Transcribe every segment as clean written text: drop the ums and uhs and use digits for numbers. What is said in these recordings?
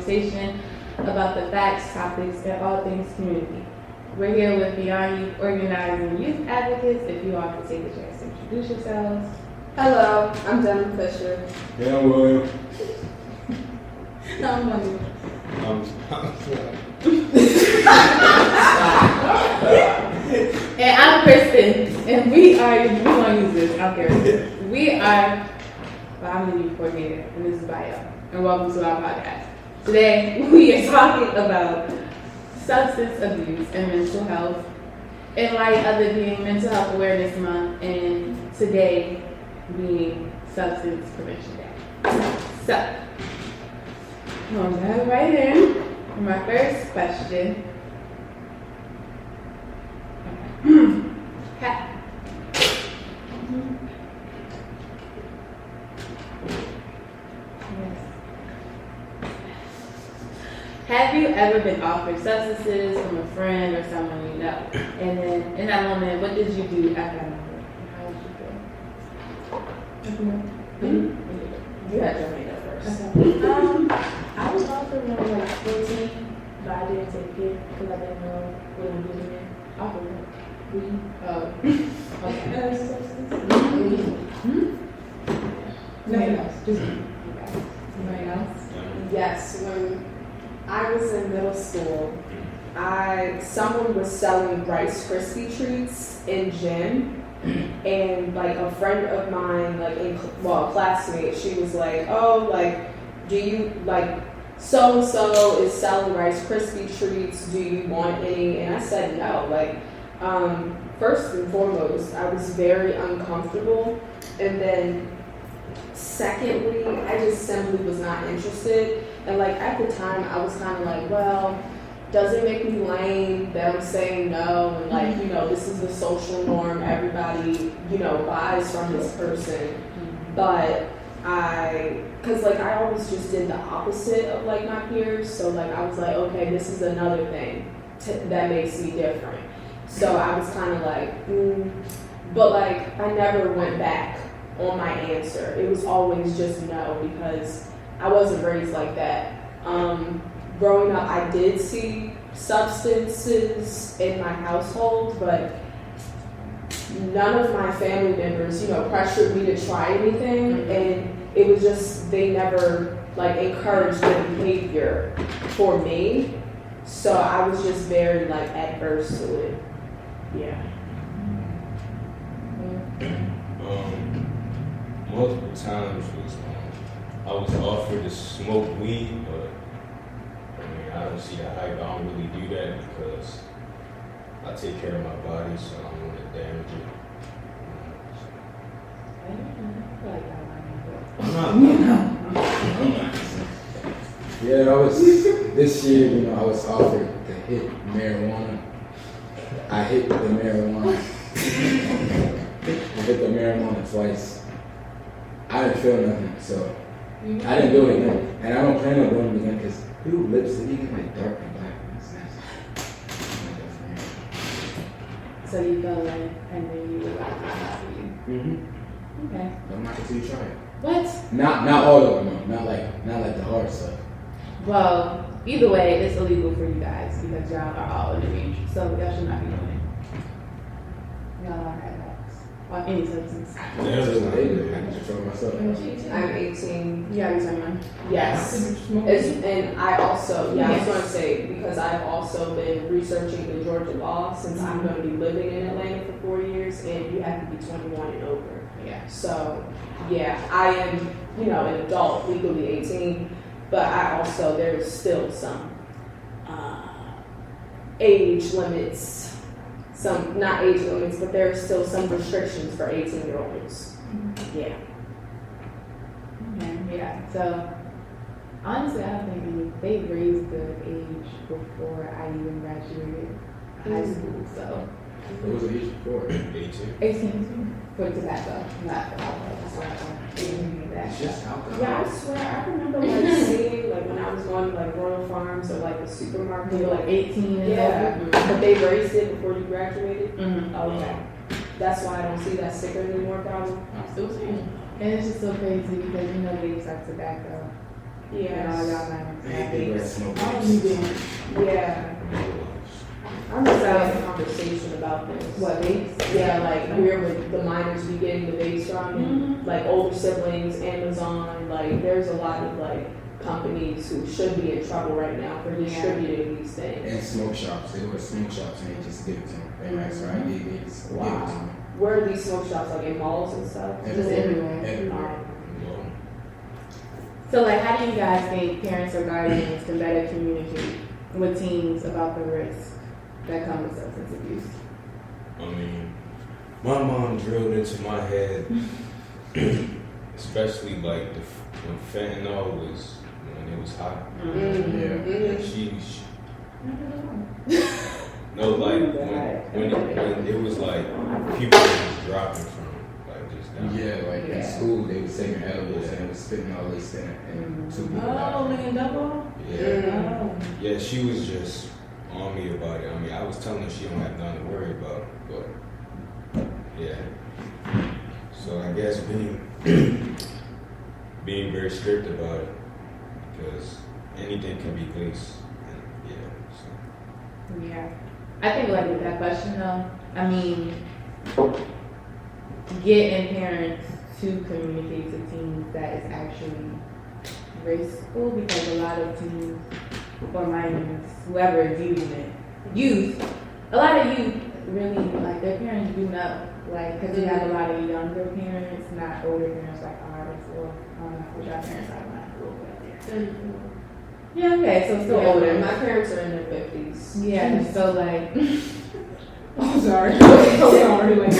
conversation about the facts, topics, and all things community. We're here with Beyond Youth Organizing Youth Advocates. If you all could take a chance to introduce yourselves. Hello, I'm Denim Fisher. Yeah, I'm William. No, I'm wondering. And I'm Christen, and we want to use this, I don't care. I'm the youth coordinator, and this is B.Y.O.LOGUES, and welcome to our podcast. Today, we are talking about substance abuse and mental health in light of it being Mental Health Awareness Month, and today being Substance Prevention Day. So, I'm going to dive right in for my first question. Have you ever been offered substances from a friend or someone you know? And then in that moment, what did you do at that moment? How did you feel? You had your hand up first. Okay. I was offered when I was like 14, but I didn't take it because I didn't know what I'm doing it. Offered what? Weed. Oh. Okay. Nothing else. Just anybody else? Yes, when I was in middle school, someone was selling Rice Krispie treats in gym, and like a friend of mine, a classmate, she was like, "Oh, like, do you like so and so is selling Rice Krispie treats? Do you want any?" And I said no. First and foremost, I was very uncomfortable, and then secondly, I just simply was not interested. And at the time, I was kind of like, well, does it make me lame that I'm saying no? And this is the social norm. Everybody, buys from this person. But because I always just did the opposite of my peers. So I was like, okay, this is another thing that makes me different. So I was kind of like, but I never went back on my answer. It was always just no, because I wasn't raised like that. Growing up, I did see substances in my household, but none of my family members, pressured me to try anything, and it was just, they never encouraged the behavior for me. So I was just very adverse to it. Yeah. Multiple times I was offered to smoke weed, but I don't see the hype. I don't really do that because I take care of my body, so I don't want to damage it. Yeah, this year, I was offered to hit marijuana. I hit the marijuana. I hit the marijuana twice. I didn't feel nothing, so I didn't do it again. And I don't plan on doing it again because people lips, they get dark and black. It's nasty. So you felt and then you were like, for you. Okay. Don't knock it till you try it. What? Not all of them, no. Not like the hard stuff. Well, either way, it's illegal for you guys because y'all are all underage, so y'all should not be doing it. Y'all are adults or any substance. I can control myself. I'm 18. Yeah, you're 21. Yes. And I also, I was going to say, because I've also been researching the Georgia law since I'm going to be living in Atlanta for 4 years, and you have to be 21 and over. Yeah. So, I am, an adult, legally 18, but there's still some age limits. Some, not age limits, but there are still some restrictions for 18-year-olds. Yeah. Okay, yeah. So, honestly, I don't think they raised the age before I even graduated high school, so. What was the age before? 18. 18 for tobacco, not for alcohol. So, It's just alcohol. Yeah, I swear, I remember seeing when I was going to Royal Farms or the supermarket. They were 18 and Yeah, but they raised it before you graduated. Mm-hmm. Okay, that's why I don't see that sticker anymore, probably. I'm still saying. And it's just so crazy because they start tobacco And all y'all minors I have hate people that vapes. smoke How vapes. you been? Yeah. I'm just having a conversation about this. What, vapes? Yeah, like where would the minors be getting the vapes from? And, like older siblings, Amazon, like there's a lot of like companies who should be in trouble right now for distributing these things. And smoke shops. They go to smoke shops and they just give it to them. They ask for ID, they just give it to Wow. them. Where are these smoke shops? Like in malls and stuff? Just everywhere. Everywhere. Well, So, like, how do you guys think parents or guardians can better communicate with teens about the risks that come with substance abuse? I mean, my mom drilled into my head, especially like when fentanyl was, when it was hot. And she no, like when it was like people was dropping from like just down. Yeah, like in school, they was taking edibles and it was spitting all laced in it. And 2 people Oh, died. Lincoln Double? Yeah. Oh. Yeah, she was just on me about it. I mean, I was telling her she don't have nothing to worry about, but yeah. So I guess being very strict about it, because anything can be laced. And yeah. So. Yeah. I think, like, with that question, though, I mean, getting parents to communicate to teens that is actually graceful, because a lot of teens or minors, whoever is using it, a lot of youth really, like, their parents do know, like, because we have a lot of younger parents, not older parents like ours, or I don't know which our parents are, not a little bit there. Yeah, okay, so still Yeah, older. my parents are in their 50s. Yeah, so like, Oh, sorry. Sorry. Like,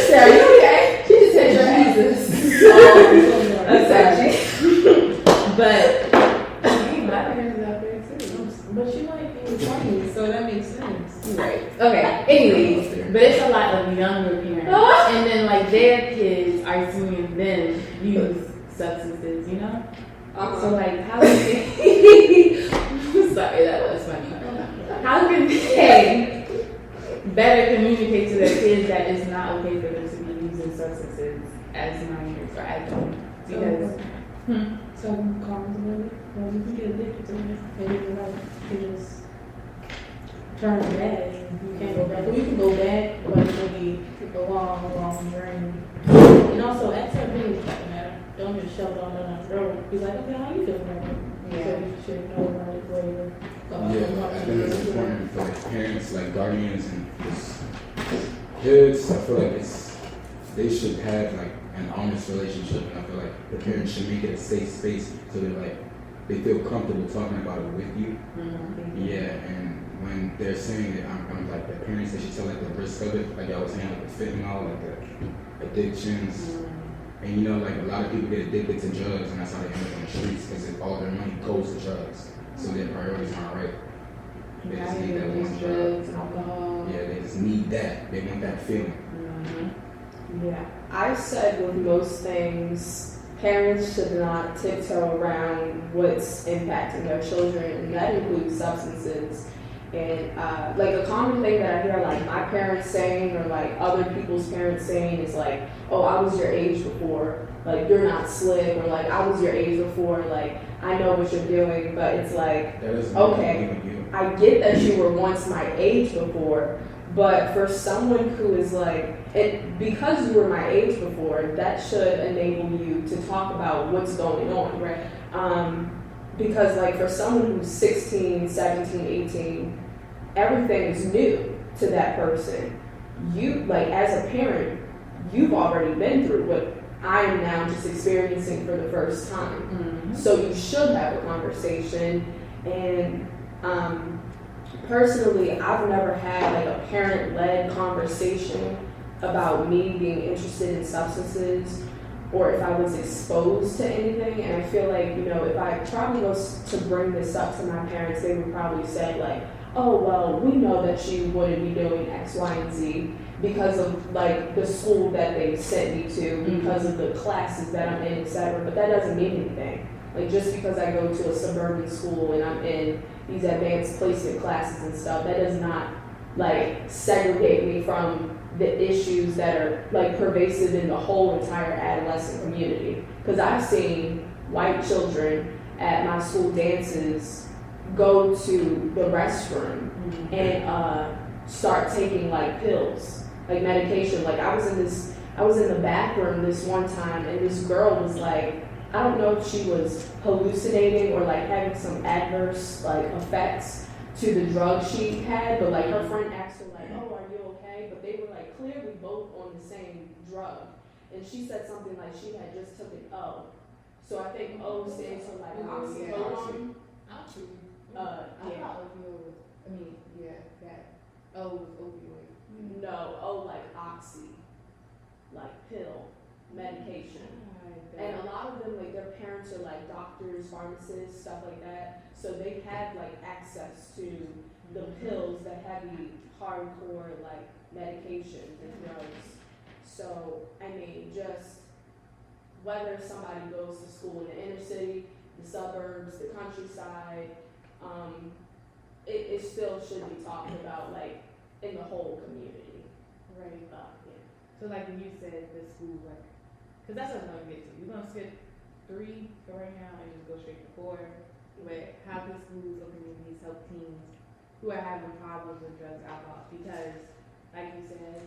Sarah, you okay? She just said your Jesus. but my parents is out there too. But you like in your 20s, so that makes sense. Right. Okay. Anyways, but it's a lot of younger parents, and then like their kids are seeing them use substances, you know. So like, how can they? Sorry, that was funny. How can they better communicate to their kids that it's not okay for them to be using substances as minors or adults? Because So calm about it. Well, you can get addicted to it. Maybe you're right. You just turn bad. You can't go back. Well, you can go back, but it's going to be a long, long journey. And also, accept feelings doesn't matter. Don't just shove it on their throat. Be like, okay, how you feeling right now? So you should know about it later. Yeah, I think it's important for like parents, like guardians and just kids. I feel like they should have like an honest relationship, and I feel like the parents should make it a safe space so they feel comfortable talking about it with you. Yeah, and when they're saying it, I'm like the parents, they should tell like the risk of it, like I was saying, like the fentanyl, like the addictions. And you know, like a lot of people get addicted to drugs, and that's how they end up on the streets because all their money goes to drugs. So their priorities aren't right. They just need that one drug. drugs, alcohol. Yeah, they just need that. They want that feeling. Yeah. I said with most things, parents should not tiptoe around what's impacting their children, and that includes substances. And like a common thing that I hear like my parents saying or like other people's parents saying is like, oh, I was your age before, like you're not slick, or like I was your age before, like I know what you're doing. But it's like, That is okay, I get that you were once my age before, but for someone who is like, because you were my age before, that should enable you to talk about what's going on. Right. Because like for someone who's 16, 17, 18, everything is new to that person. You, like as a parent, you've already been through what I am now just experiencing for the first time. So you should have a conversation. And personally, I've never had like a parent-led conversation about me being interested in substances or if I was exposed to anything. And I feel like, you know, if I probably was to bring this up to my parents, they would probably say like, oh, well, we know that you wouldn't be doing X, Y, and Z because of like the school that they sent me to, because of the classes that I'm in, etc. But that doesn't mean anything. Like just because I go to a suburban school and I'm in these advanced placement classes and stuff, that does not like segregate me from the issues that are like pervasive in the whole entire adolescent community. Because I've seen white children at my school dances go to the restroom and start taking like pills, like medication. Like I was in the bathroom this one time, and this girl was like, I don't know if she was hallucinating or like having some adverse like effects to the drug she had, but like her friend asked her like, oh, are you okay? But they were like clearly both on the same drug. And she said something like she had just took an O. So I think O stands for like oxycodone. I Yeah. thought opioid was, I mean, yeah, that O was opioid. No, O like oxy, like pill, medication. And a lot of them, like their parents are like doctors, pharmacists, stuff like that. So they had like access to the pills that have the hardcore like medications and drugs. So I mean, just whether somebody goes to school in the inner city, the suburbs, the countryside, it still should be talked about like in the whole community. Right. Yeah. So like when you said the school, like, because that's what I'm going to get to. You're going to skip 3 for right now and just go straight to 4. But how can schools or communities help teens who are having problems with drugs, alcohol? Because, like you said,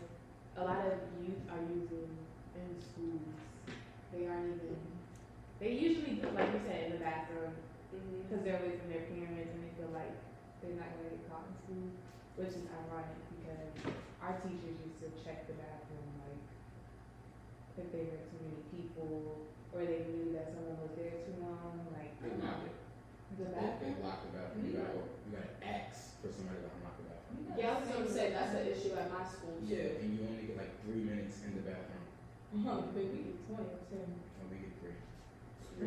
a lot of youth are using in schools. They aren't even, they usually, like you said, in the bathroom, because they're away from their parents and they feel like they're not going to get caught in school, which is ironic because our teachers used to check the bathroom, like, if there were too many people, or they knew that someone was there too long, like, They lock it. the They bathroom. lock the bathroom. You gotta ask for somebody to unlock the bathroom. Yeah, I was gonna say that's an issue at my school too. Yeah, and you only get like 3 minutes in the bathroom. But we get 20 or 10. And we get 3.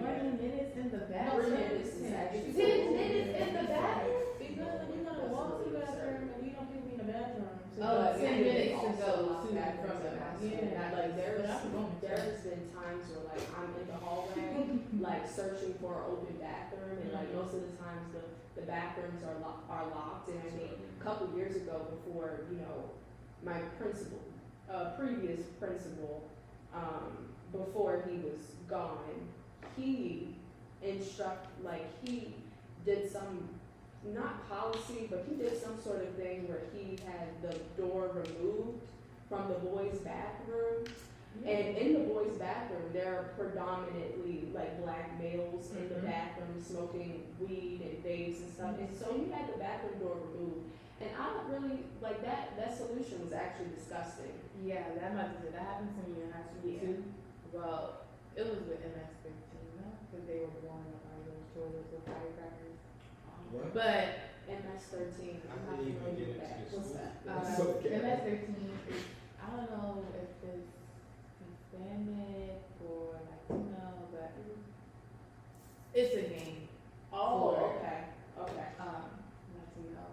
20 minutes in the 3 bathroom. minutes is actually 10 minutes in the bathroom. Because when you're gonna walk to the bathroom and you don't people in the bathroom. So Oh, it's 10 minutes to Also go lock to that and from the bathroom. bathroom. Yeah. Like But there's been times where like I'm in the hallway, like searching for an open bathroom, and like most of the times the bathrooms are locked. And I mean, a couple years ago, before my previous principal, before he was gone, he he did some, not policy, but he did some sort of thing where he had the door removed from the boys' bathroom. And in the boys' bathroom, there are predominantly like black males in the bathroom smoking weed and vapes and stuff. And so he had the bathroom door removed. And I don't really, like that solution was actually disgusting. Yeah, that happened to me in high school Yeah. too. Well, it was with MS-13, because they were blowing up our little toilets with firecrackers. What? But MS-13, I'm I not didn't even familiar get with into that. this What's school. that? It's okay. MS-13 is, I don't know if it's Hispanic or Latino, but it's a game. Oh, For- okay. Latino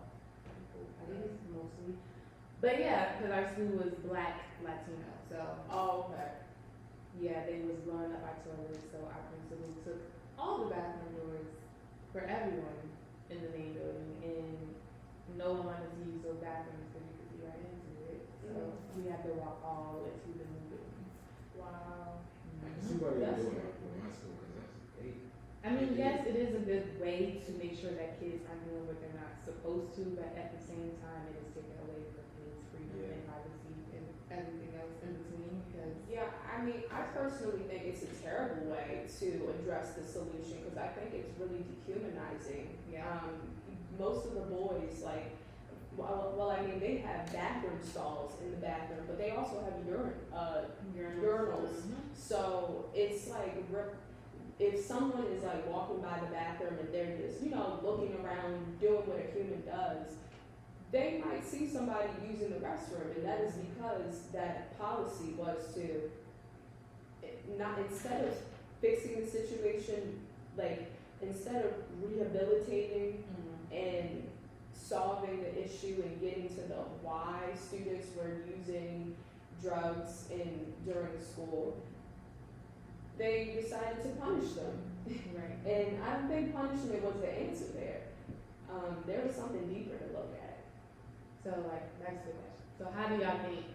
people, I think it's mostly. But yeah, because our school was black Latino, so Oh, okay. yeah, they was blowing up our toilets, so our principal took all the bathroom doors for everyone in the main building, and no one wanted to use those bathrooms because you could see right into it. So we had to walk all the way to the new building. Wow. I can see why they're That's doing good. it with my school, because that's eight. I mean, yes, it is a good way to make sure that kids aren't doing what they're not supposed to, but at the same time, it is taken away from kids' freedom Yeah. and privacy and everything else in between, because Yeah, I mean, I personally think it's a terrible way to address the solution because I think it's really dehumanizing. Yeah. Most of the boys, like, well, I mean, they have bathroom stalls in the bathroom, but they also have urinals. So it's like, if someone is like walking by the bathroom and they're just, looking around, doing what a human does, they might see somebody using the restroom, and that is because that policy was to not, instead of fixing the situation, like instead of rehabilitating and solving the issue and getting to the why students were using drugs during school, they decided to punish them. Right. And I don't think punishment was the answer there. There was something deeper to look at. So, like, that's the question. So, how do y'all think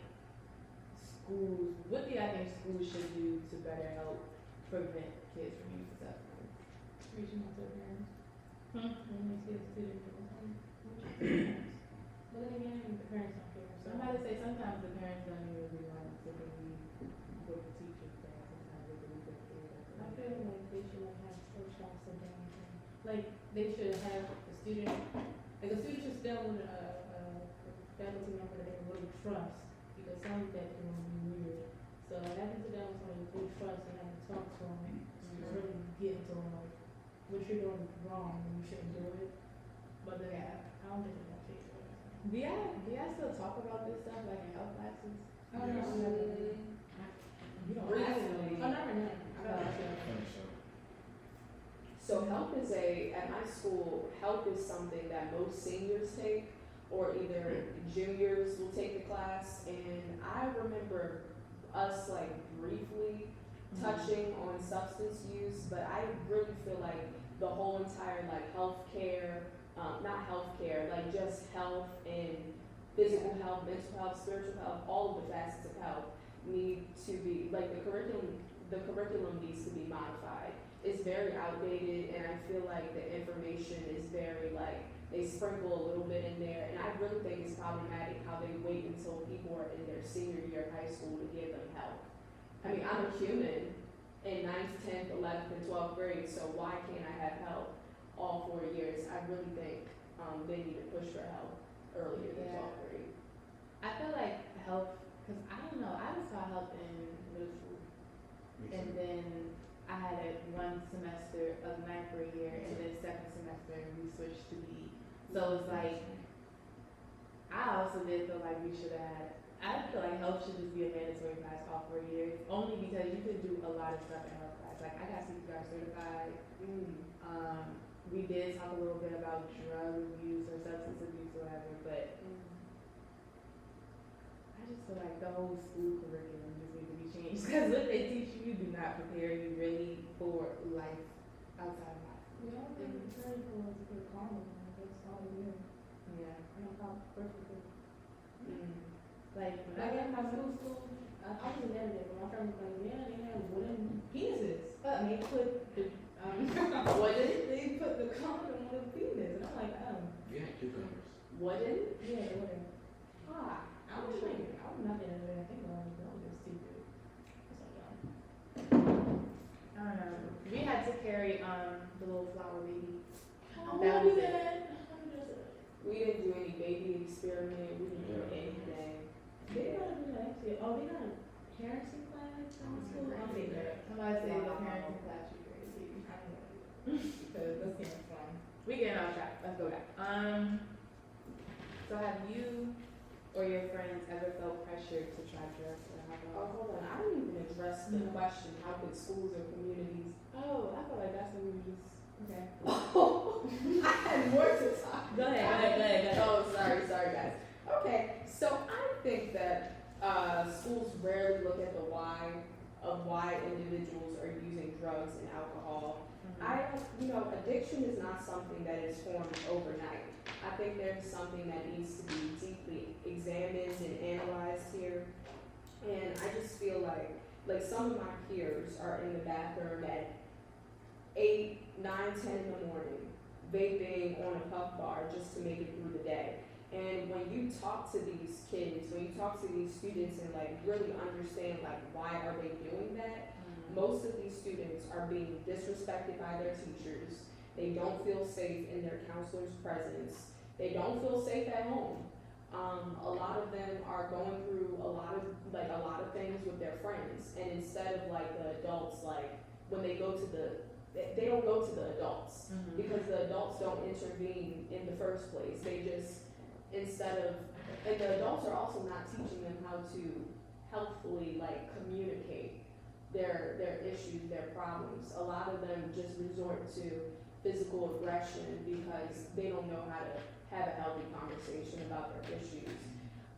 what do y'all think schools should do to better help prevent kids from using substances? Reaching out to their parents. Hmm. When they see the student but then again, the parents don't care. So Somebody say sometimes the parents don't even really want to be what the teachers say. Sometimes they believe their kids. I feel like they should like have workshops and things. Like they should have the student, like a student should stay with a faculty member that they can really trust, because some that can be weird. So like having to them with somebody they trust and have to talk to them and really get to them like what you're doing wrong and you shouldn't do it. But then I don't think they're gonna change it. Do y'all still talk about this stuff like in health classes? I don't know. You don't Recently. Oh, never know. Finish up. So health is at my school, health is something that most seniors take, or either juniors will take the class. And I remember us like briefly touching on substance use, but I really feel like the whole entire like healthcare, not healthcare, like just health and physical health, mental health, spiritual health, all of the facets of health need to be like the curriculum needs to be modified. It's very outdated, and I feel like the information is very like they sprinkle a little bit in there, and I really think it's problematic how they wait until people are in their senior year of high school to give them help. I mean, I'm a human in 9th, 10th, 11th, and 12th grade, so why can't I have help all 4 years? I really think they need to push for help earlier than 12th grade. I feel like health, because I don't know, I was taught health in middle school. And then I had it one semester of 9th grade year, and then 2nd semester we switched to B. So it's like, I also did feel like we should have, I feel like health should just be a mandatory class all 4 years, only because you can do a lot of stuff in health class. Like I got CPR certified. We did talk a little bit about drug use or substance abuse or whatever, but I just feel like the whole school curriculum just needs to be changed, because what they teach you do not prepare you really for life outside of life. We all think it's very cool to put karma in it. That's all we do. Yeah. I don't know perfectly. Like when Like in my middle school, I was in there, but my friend was like, yeah, they have wooden penises. And they put the, they put the condom on the penis. And I'm like, Yeah, cucumbers. Wooden? yeah, wooden. Ah, I was like, I'm not gonna do anything about it. I'm just stupid. It's like, I don't know. We had to carry the little flower baby. oh, That we was it. did. we didn't do any baby experiment. We didn't do anything. They gotta do that actually. Oh, they got a parenting class in school. I'll say that. Somebody say the parenting class you crazy. I don't know. Because that's kind of fun. We getting off track. Let's go back. So have you or your friends ever felt pressured to try drugs or Oh, alcohol? hold on. I didn't even address the question. How could schools or communities? Oh, I feel like that's what we were just okay. I had more to talk. Go ahead. Oh, sorry, guys. Okay, so I think that schools rarely look at the why of why individuals are using drugs and alcohol. Addiction is not something that is formed overnight. I think there's something that needs to be deeply examined and analyzed here. And I just feel like some of my peers are in the bathroom at 8, 9, 10 in the morning, vaping on a puff bar just to make it through the day. And when you talk to these kids, when you talk to these students and like really understand like why are they doing that, most of these students are being disrespected by their teachers. They don't feel safe in their counselor's presence. They don't feel safe at home. A lot of them are going through a lot of things with their friends, and instead of like the adults, like when they go to they don't go to the adults because the adults don't intervene in the first place. They just and the adults are also not teaching them how to healthfully like communicate their issues, their problems. A lot of them just resort to physical aggression because they don't know how to have a healthy conversation about their issues.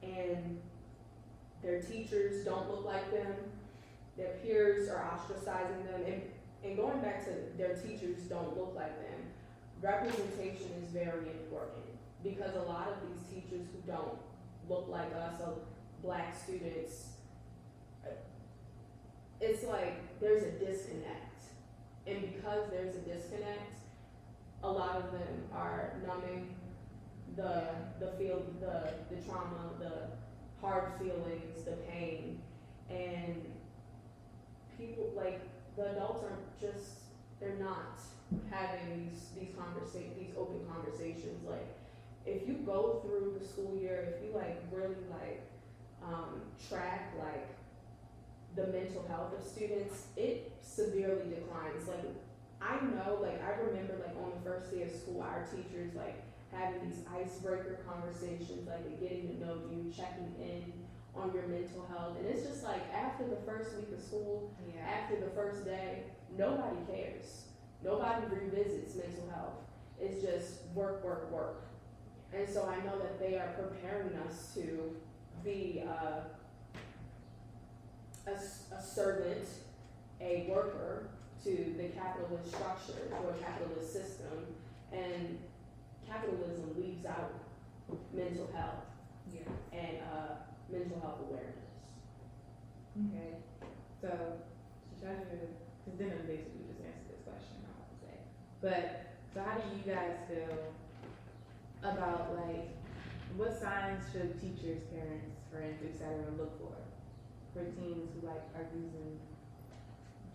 And their teachers don't look like them. Their peers are ostracizing them. And going back to their teachers don't look like them, representation is very important because a lot of these teachers who don't look like us, Black students, it's like there's a disconnect. And because there's a disconnect, a lot of them are numbing the trauma, the hard feelings, the pain, and people like the adults aren't just, they're not having these open conversations. Like if you go through the school year, if you like really like track like the mental health of students, it severely declines. Like I know, like I remember like on the first day of school, our teachers like having these icebreaker conversations, like getting to know you, checking in on your mental health. And it's just like after the first week of school, after the first day, nobody cares. Nobody revisits mental health. It's just work, work, work. And so I know that they are preparing us to be a servant, a worker to the capitalist structure, to a capitalist system. And capitalism leaves out mental health and mental health awareness. Okay. So because Denim basically just answered this question, I have to say. But so how do you guys feel about like what signs should teachers, parents, friends, etc. look for teens who like are using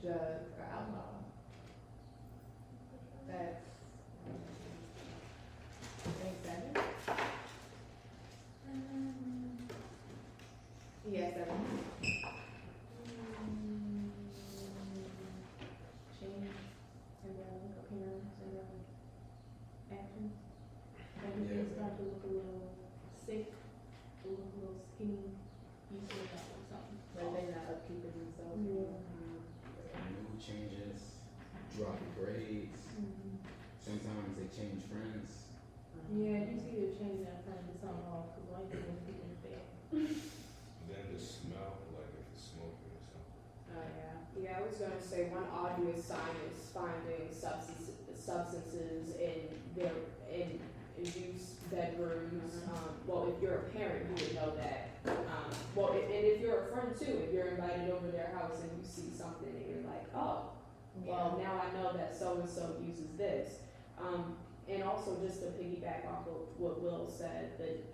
drugs or alcohol? That's I think 7. Yeah, 7. Change syndrome, appearance syndrome, actions. Maybe they start to look a little sick, a little skinny. You feel that or something. Like they're not upkeeping themselves. Mood changes, drop grades. Sometimes they change friends. Yeah, you see the change in that friend to something off, because white people in bed. Then the smell, like if it's smoking or something. Oh yeah. Yeah, I was going to say one obvious sign is finding substances in use bedrooms. Well, if you're a parent, you would know that. And if you're a friend too, if you're invited over their house and you see something and you're like, oh, well, now I know that so and so uses this. And also just to piggyback off of what Will said, that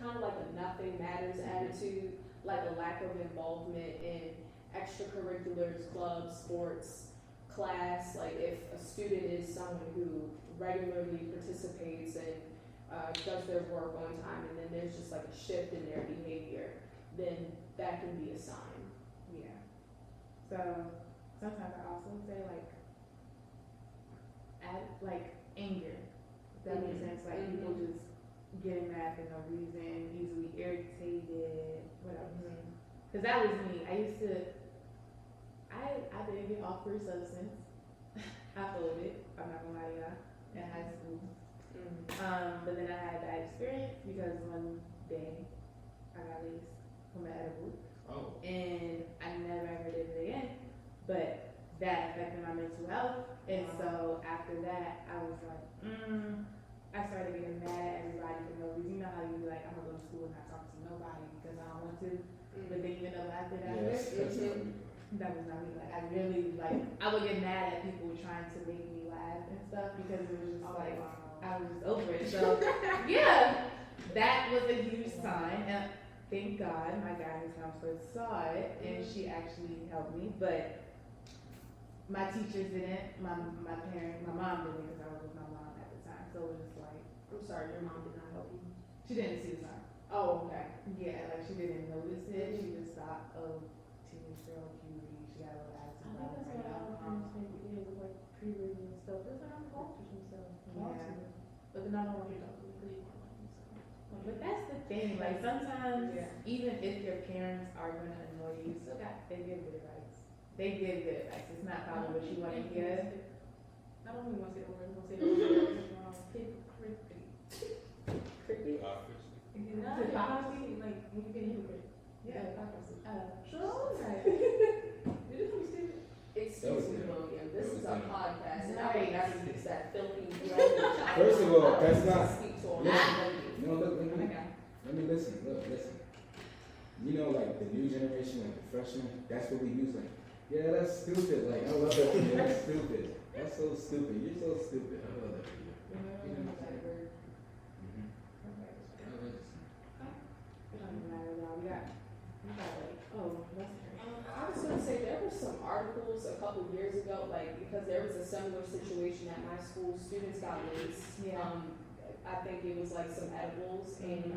kind of like a nothing matters attitude, like a lack of involvement in extracurriculars, clubs, sports, class. Like if a student is someone who regularly participates and does their work on time, and then there's just like a shift in their behavior, then that can be a sign. Yeah. So sometimes I also say like anger. If that makes sense. Like people just getting mad for no reason, easily irritated. What else? Because that was me. I didn't get offered substance. I filled it. I'm not gonna lie to y'all. In high school. But then I had that experience because one day I got laced from an edible. Oh. And I never ever did it again. But that affected my mental health. And so after that, I was like, I started getting mad at everybody for no reason. You know how you be like, I'm gonna go to school and not talk to nobody because I don't want to. But then you end up after that. That was not me. Like I really I would get mad at people trying to make me laugh and stuff because it was just I was just over it. So yeah, that was a huge sign. And thank God my guidance counselor saw it and she actually helped me. But my teachers didn't. My mom didn't because I was with my mom at the time. So it was just like, I'm sorry, your mom did not help you. she didn't see the sign. Oh, okay. Yeah, like she didn't notice it. She just thought, oh, teenage girl, puberty. She got a little I attitude. think that's what all parents maybe did with like puberty and stuff. That's how I'm cultures themselves. Yeah. But then I don't want to talk to because you want to so. But that's the thing. Like sometimes, even if your parents are gonna annoy you, still they give good advice. They give good advice. It's not probably what you want to hear. I don't even want to say the word. I'm going to say the word. Hypocrite. Hypocrisy. Hypocrisy, like when you get hypocrite. Yeah. Hypocrisy. Sure. Right. You just understand. Excuse me, William. This is a podcast, and I ain't got to use that Philippine First of all, that's not. Speak to a No, let me listen. Look, listen. You know, like the new generation, like the freshmen, that's what we use. Like, Yeah, that's stupid. Like, I love that video. That's stupid. That's so stupid. You're so stupid. I love that video. Mm-hmm. I love this. It doesn't matter now. We got like, oh, that's I was going to say there were some articles a couple years ago, like because there was a similar situation at my school. Students got laced. Yeah. I think it was like some edibles, and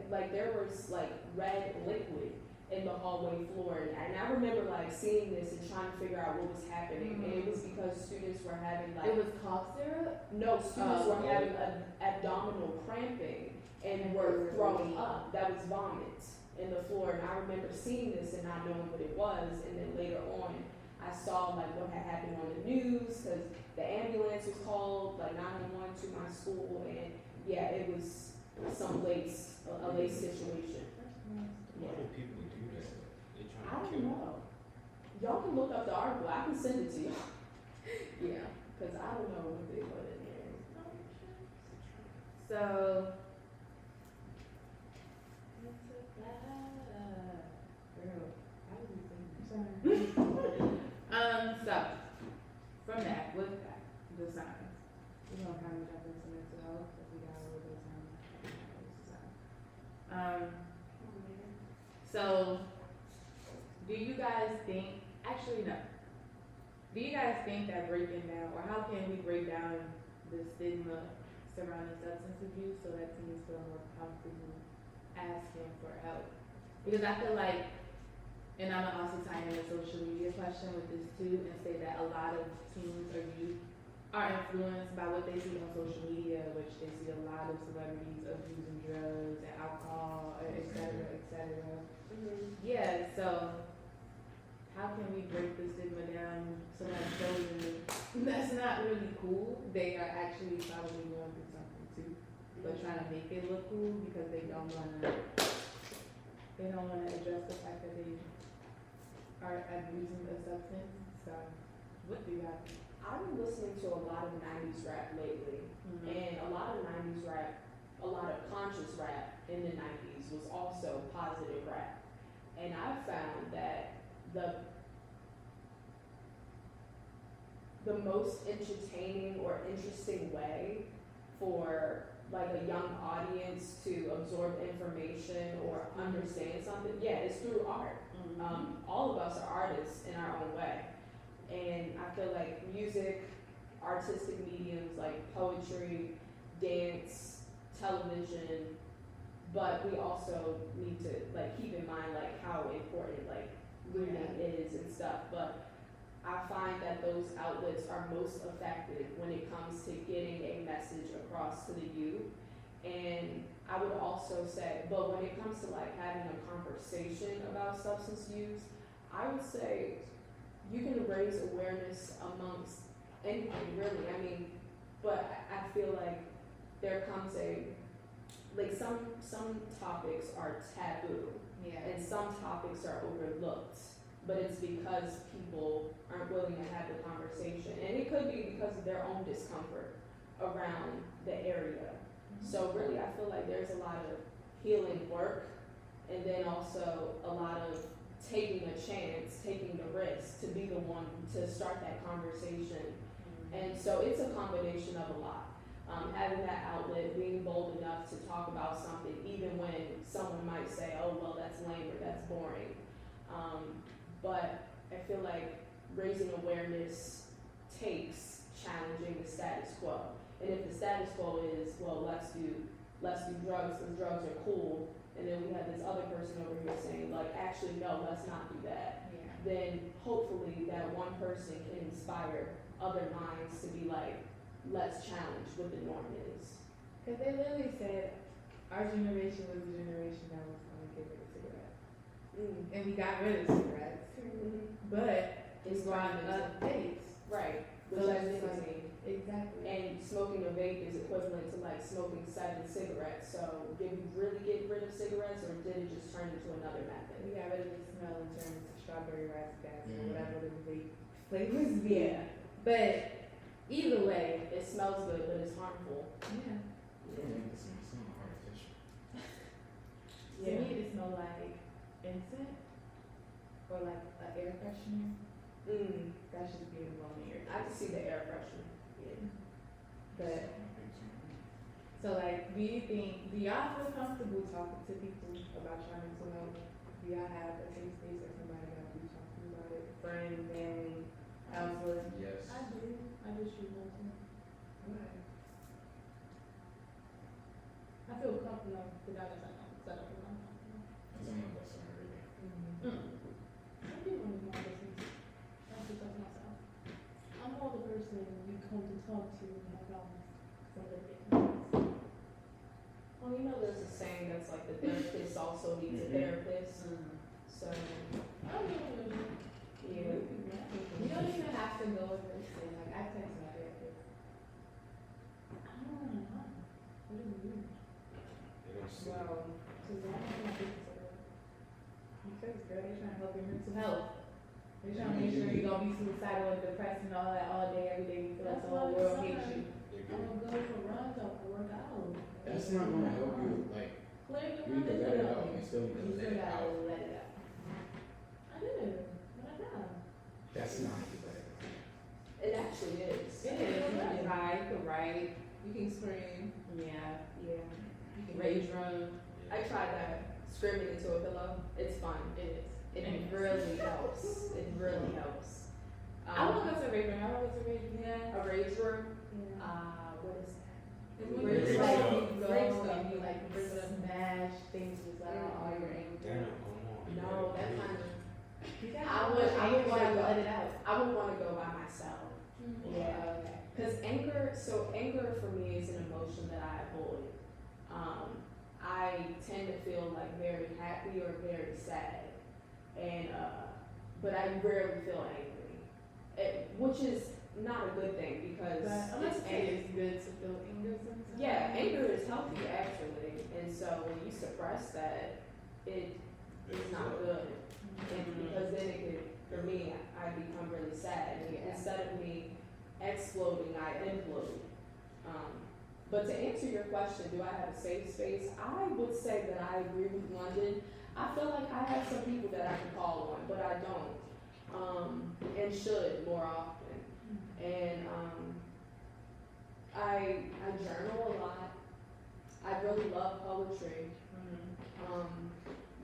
like there was like red liquid in the hallway floor, and I remember like seeing this and trying to figure out what was happening, and it was because students were having like it was cough syrup. no students were having abdominal cramping and were throwing up. That was vomit in the floor, and I remember seeing this and not knowing what it was, and then later on I saw like what had happened on the news because the ambulance was called, like 911 to my school, and yeah, it was some lace, a lace situation. Why do people do that? They trying to I don't kill know. Y'all can look up the article. I can send it to y'all. Yeah, because I don't know what they put in there. So, girl, I was thinking. So from that, with that, the signs, we're gonna kind of jump into mental health because we got a little bit of time. So, do you guys think? Actually, no. Do you guys think that breaking down, or how can we break down the stigma surrounding substance abuse so that teens feel more comfortable asking for help? Because I feel like, and I'm gonna also tie in the social media question with this too, and say that a lot of teens or youth are influenced by what they see on social media, which they see a lot of celebrities abusing drugs and alcohol, et cetera, et cetera. Mm-hmm. Yeah, so how can we break the stigma down so that children, that's not really cool. They are actually probably going through something too, but trying to make it look cool because they don't want to address the fact that they are abusing a substance. So what do you have? I've been listening to a lot of 90s rap lately, and a lot of 90s rap, a lot of conscious rap in the 90s was also positive rap. And I've found that the most entertaining or interesting way for like a young audience to absorb information or understand something, is through art. All of us are artists in our own way. And I feel like music, artistic mediums like poetry, dance, television, but we also need to like keep in mind like how important like reading is and stuff. But I find that those outlets are most effective when it comes to getting a message across to the youth. And I would also say, but when it comes to like having a conversation about substance use, I would say you can raise awareness amongst anything really. I mean, but I feel like there comes like some topics are taboo and some topics are overlooked, but it's because people aren't willing to have the conversation, and it could be because of their own discomfort around the area. So really I feel like there's a lot of healing work, and then also a lot of taking a chance, taking the risk to be the one to start that conversation. And so it's a combination of a lot. Having that outlet, being bold enough to talk about something, even when someone might say, oh, well, that's lame or that's boring. But I feel like raising awareness takes challenging the status quo. And if the status quo is, well, let's do drugs because drugs are cool, and then we have this other person over here saying, like, actually, no, let's not do that. Then hopefully that one person can inspire other minds to be like, let's challenge what the norm is. Because they literally said our generation was the generation that was going to get rid of cigarettes. And we got rid of cigarettes. But it's brought up vapes. Right. Which So is it's like- nicotine. Exactly. And smoking a vape is equivalent to like smoking 7 cigarettes. So did we really get rid of cigarettes, or did it just turn into another We method? got rid of the smell and turned it to strawberry raspberry or whatever the vape flavors be. Yeah. But either way, It smells good, but it's harmful. yeah. You don't make this sound artificial. To me, it smell like incense or like an air freshener. Mm, That should be involved in your. I can see the air freshener. Yeah. But So like, do y'all feel comfortable talking to people about your mental health? Do y'all have a safe space or somebody that be talking about it? Friend, family, counselor? Yes. I do. I just choose not to. I feel comfortable enough that I just like set up with my comfortable. Because I'm not that sorry, really. I do want to know business. I just like myself. I'm all the person you come to talk to and have problems. So that they can. well, you know, there's a saying that's like the therapist also needs a therapist. So I don't know. yeah. You don't even have to go and say like I text my therapist. I don't know. What do you mean? They don't see. Well, So that is my business. because girl, they trying to help your mental health. They trying to make sure you don't be suicidal and depressed and all that all day, every day. You feel like the whole world hates you. They I'm do. gonna go for runs or work out. That's not gonna help you, like, Clear the you need to let it out, you still need You to let still it gotta out. let it out. I did, but I got. That's not the better. It actually is. It is. You can cry, you can write. You can scream. Yeah. Yeah. You can rage room. I tried that. Screaming into a pillow. It's fun. It is. It really helps. It really helps. I want to go to a rage room. I want to go to a rage room. Yeah. A rage room. Yeah. What is that? It's when Break you stuff. like you go Break stuff. and you like smash things just let out all your anger. Damn, come on. No, that kind of. You gotta I have would anger want to to let it go. out. I would want to go by myself. Yeah. Okay. Because anger for me is an emotion that I avoid. I tend to feel like very happy or very sad, and but I rarely feel angry, which is not a good thing because But I'm not it's saying anger. it's good to feel anger sometimes. Yeah, anger is healthy actually, and so when you suppress that, it is not good, and because then it could, for me, I become really sad. And Yeah. instead of me exploding, I implode. But to answer your question, do I have a safe space? I would say that I agree with London. I feel like I have some people that I can call on, but I don't, and should more often. And I journal a lot. I really love poetry.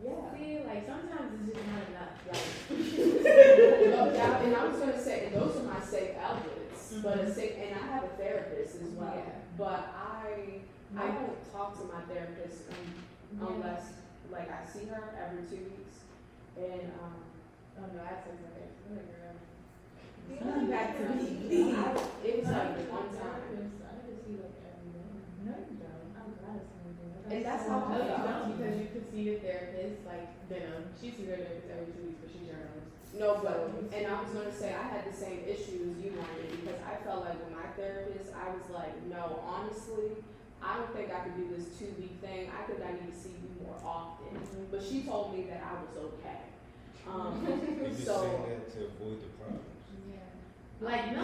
Yeah. See, like sometimes it's just not enough. Like, No doubt, and I was gonna say, and those are my safe outlets, but and I have a therapist as well. Yeah. But I don't talk to my therapist unless like I see her every 2 weeks, and oh no, I text my therapist. I'm like, girl, Yeah. come back to me. it was like one time. I need to see like every day. No, you don't. I'm glad it's every day. And that's how No, I you felt. don't because you could see your therapist like Denim. She sees her therapist every 2 weeks, but she journals. No, but and I was gonna say I had the same issue as you wanted because I felt like with my therapist, I was like, no, honestly, I don't think I could do this 2 week thing. I think I need to see you more often. But she told me that I was okay. They just So say that to avoid the problems. Yeah. Like no.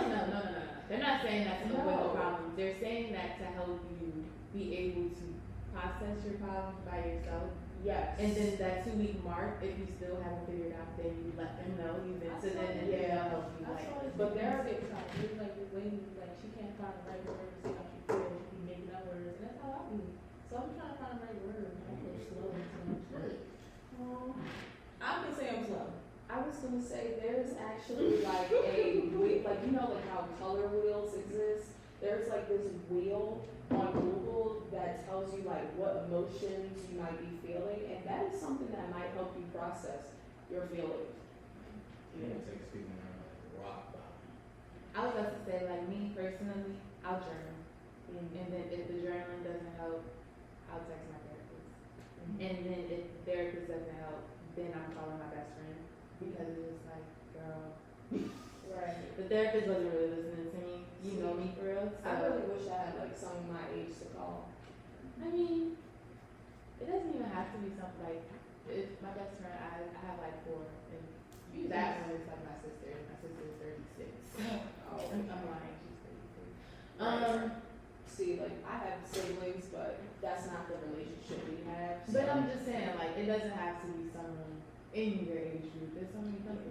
They're not saying that to avoid the problems. They're saying that to help you be able to process your problems by yourself. yes, And then that 2 week mark, if you still haven't figured out, then you let them know you've been to them and then they'll help you. That's Like, why it's but there are- it's like the way like she can't find the right word to say how she feels. She be making up words, and that's how I be. So I'm trying to find the right word. I feel slow sometimes. I've been saying I'm slow. I was gonna say there's actually like like you know like how color wheels exist. There's like this wheel on Google that tells you like what emotions you might be feeling, and that is something that might help you process your feelings. You know, it takes people around like rock bottom. I was about to say, like me personally, I'll journal. And then if the journaling doesn't help, I'll text my therapist. And then if the therapist doesn't help, then I'm calling my best friend. Because it's just like, girl. Right. The therapist wasn't really listening to me. You know me for real. So, I really wish I had like someone my age to call. I mean, it doesn't even have to be something like, if my best friend, I have like 4. And that one is like my sister. My sister is 36. Oh. I'm lying, she's 33. See, like I have siblings, but that's not the relationship we have. But I'm just saying, like, it doesn't have to be someone in your age group. There's so many companies.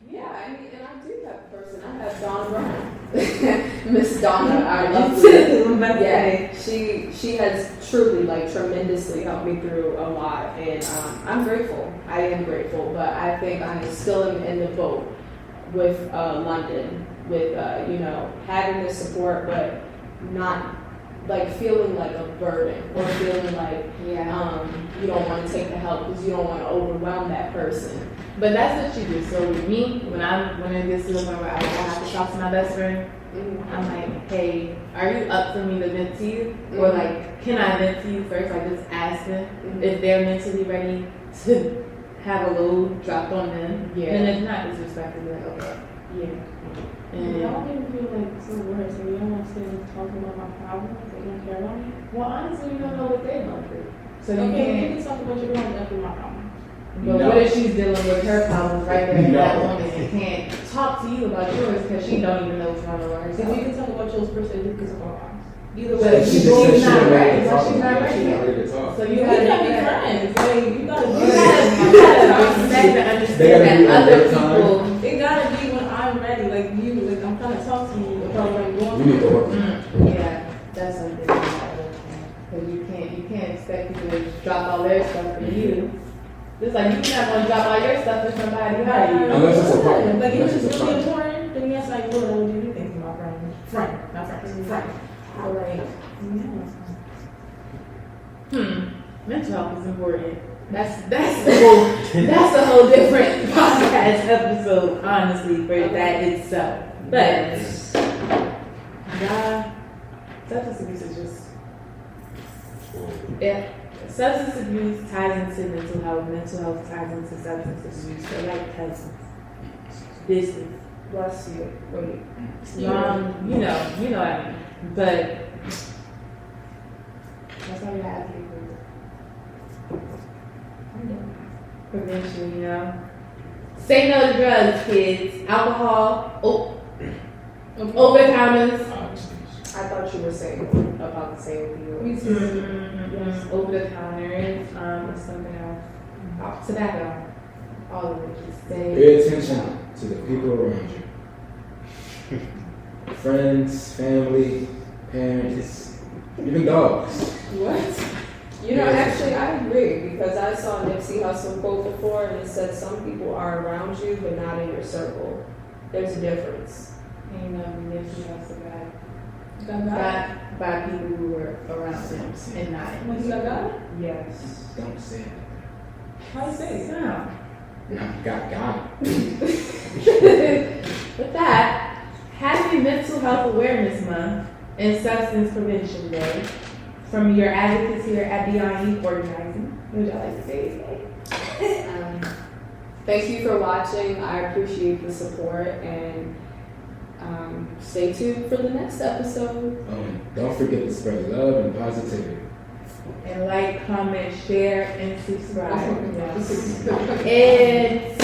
Yeah, I mean, and I do have a person. I have Donna Brown. Miss Donna, I love her. Yeah, she has truly, like, tremendously helped me through a lot, and I'm grateful. I am grateful, but I think I'm still in the boat with London, with having the support, but not like feeling like a burden or feeling like you don't want to take the help because you don't want to overwhelm that person. But that's what you do. So with me, when it gets to the point where I have to talk to my best friend, I'm like, hey, are you up for me to vent to you? Or like, can I vent to you first? Like just ask them if they're mentally ready to have a load dropped on them. Yeah. And if not, it's respectfully like, okay. Yeah. And y'all make me feel like so worse. So you don't want to stay talking about my problems. They don't care about me. well, honestly, you don't know what they're going through. So you Okay, can't. we can talk about your problems after my problem. But No. what if she's dealing with her problems right there in No. that moment and can't talk to you about yours because she don't even know what's wrong with So we herself? can talk about yours first and because of our problems. Either But way, She she's just said she not ain't ready. ready to Well, talk. she's not Yeah, ready she's yet. not ready to talk. So you we gotta gotta be be friends. Like, you gotta You gotta respect and They understand gotta that be on other their time. people. It gotta be when I'm ready. Like you, like I'm trying to talk to you about what I'm going You need to through. work on that. Yeah, that's something because you can't expect people to drop all their stuff for you. Just like you're not gonna drop all your stuff for somebody. Right? Unless it's a problem. Like if Unless it's it's a really problem. important, then yes, I will. I will do anything for my friend, not friends, friend. But like, Mental health is important. That's a whole different podcast episode, honestly, for that itself. But substance abuse is just substance abuse ties into mental health. Mental health ties into substance abuse. They're like cousins. Business. Bless you. Wait. You know what I mean. But that's why you have people. Prevention, Say no to drugs, kids. Alcohol, over-the-counters. I thought you were saying about the same deal. Yes, over-the-counters. What's something else? Tobacco. All of it. Just say. Pay attention to the people around you. Friends, family, parents, even dogs. What? Actually, I agree because I saw a Nipsey Hussle quote before, and it said some people are around you but not in your circle. There's a difference. And Nipsey Hussle got by people who were around him and not in when his you got God, Yes. Don't say it. how you say it? So, God. with that, happy Mental Health Awareness Month and Substance Prevention Day from your advocates here at B.I.O.LOGUES Organizing. Would y'all like to say anything? Thank you for watching. I appreciate the support, and stay tuned for the next episode. Don't forget to spread love and positivity. And like, comment, share, and subscribe. Yes. And